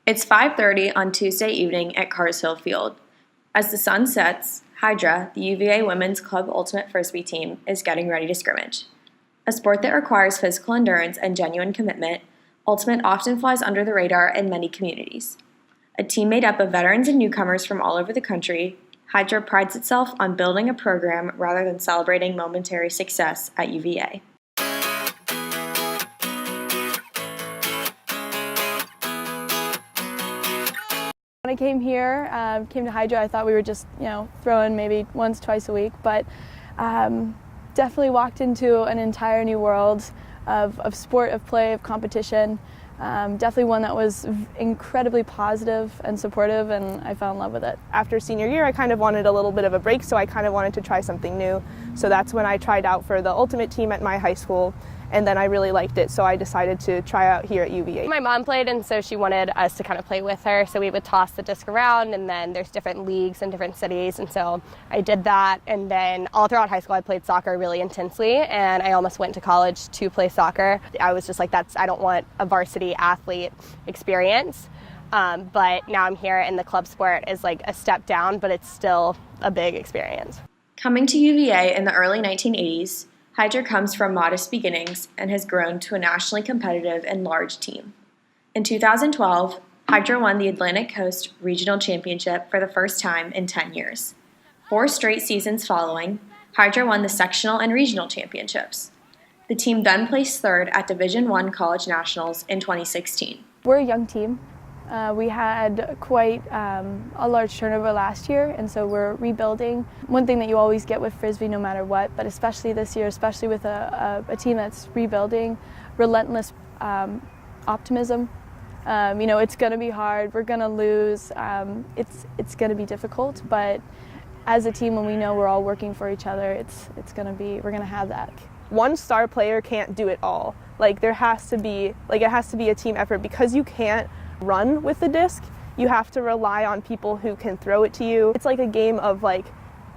It's 5:30 on Tuesday evening at Carshill Field. As the sun sets, Hydra, the UVA women's club ultimate Frisbee team, is getting ready to scrimmage. A sport that requires physical endurance and genuine commitment, ultimate often flies under the radar in many communities. A team made up of veterans and newcomers from all over the country, Hydra prides itself on building a program rather than celebrating momentary success at UVA. When I came here, came to Hydra, I thought we were just, throwing maybe once, twice a week, but definitely walked into an entire new world of sport, of play, of competition. Definitely one that was incredibly positive and supportive, and I fell in love with it. After senior year, I kind of wanted a little bit of a break, so I kind of wanted to try something new. So that's when I tried out for the ultimate team at my high school, and then I really liked it, so I decided to try out here at UVA. My mom played, and so she wanted us to kind of play with her, so we would toss the disc around, and then there's different leagues in different cities, and so I did that. And then all throughout high school I played soccer really intensely, and I almost went to college to play soccer. I was just like, I don't want a varsity athlete experience, but now I'm here, and the club sport is like a step down, but it's still a big experience. Coming to UVA in the early 1980s, Hydra comes from modest beginnings and has grown to a nationally competitive and large team. In 2012, Hydra won the Atlantic Coast Regional Championship for the first time in 10 years. 4 straight seasons following, Hydra won the sectional and regional championships. The team then placed third at Division I College Nationals in 2016. We're a young team. We had quite a large turnover last year, and so we're rebuilding. One thing that you always get with Frisbee no matter what, but especially this year, especially with a team that's rebuilding, relentless optimism. It's going to be hard, we're going to lose, it's going to be difficult, but as a team, when we know we're all working for each other, we're going to have that. One star player can't do it all. It has to be a team effort, because you can't run with the disc. You have to rely on people who can throw it to you. It's like a game of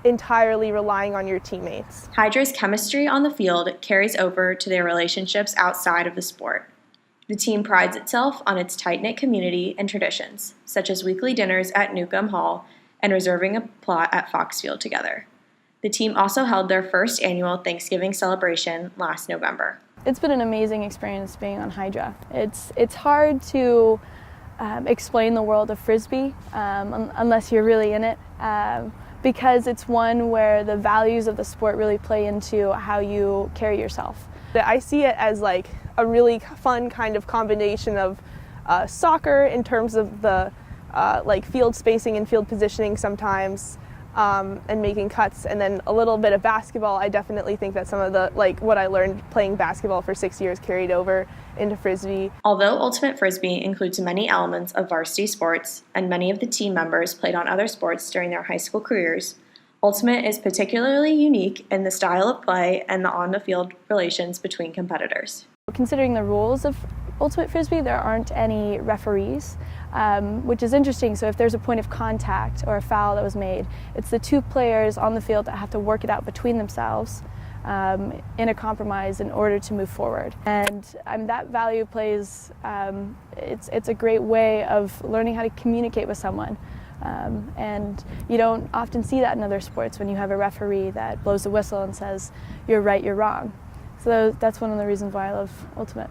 entirely relying on your teammates. Hydra's chemistry on the field carries over to their relationships outside of the sport. The team prides itself on its tight-knit community and traditions, such as weekly dinners at Newcomb Hall and reserving a plot at Foxfield together. The team also held their first annual Thanksgiving celebration last November. It's been an amazing experience being on Hydra. It's hard to explain the world of Frisbee unless you're really in it, because it's one where the values of the sport really play into how you carry yourself. I see it as a really fun kind of combination of soccer in terms of the field spacing and field positioning sometimes, and making cuts, and then a little bit of basketball. I definitely think that some of the what I learned playing basketball for 6 years carried over into Frisbee. Although Ultimate Frisbee includes many elements of varsity sports, and many of the team members played on other sports during their high school careers, Ultimate is particularly unique in the style of play and the on-the-field relations between competitors. Considering the rules of Ultimate Frisbee, there aren't any referees, which is interesting. So if there's a point of contact or a foul that was made, it's the 2 players on the field that have to work it out between themselves in a compromise in order to move forward. And that value plays, it's a great way of learning how to communicate with someone. And you don't often see that in other sports, when you have a referee that blows the whistle and says, "You're right, you're wrong." So that's one of the reasons why I love Ultimate.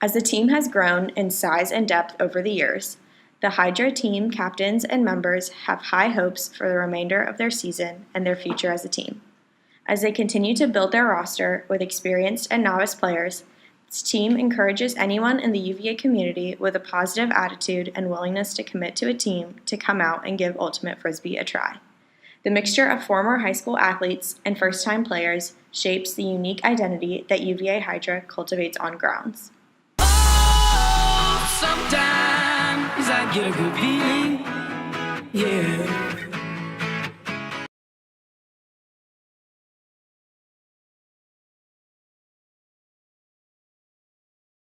As the team has grown in size and depth over the years, the Hydra team captains and members have high hopes for the remainder of their season and their future as a team. As they continue to build their roster with experienced and novice players, this team encourages anyone in the UVA community with a positive attitude and willingness to commit to a team to come out and give Ultimate Frisbee a try. The mixture of former high school athletes and first-time players shapes the unique identity that UVA Hydra cultivates on grounds. Sometimes I get a good feeling, yeah.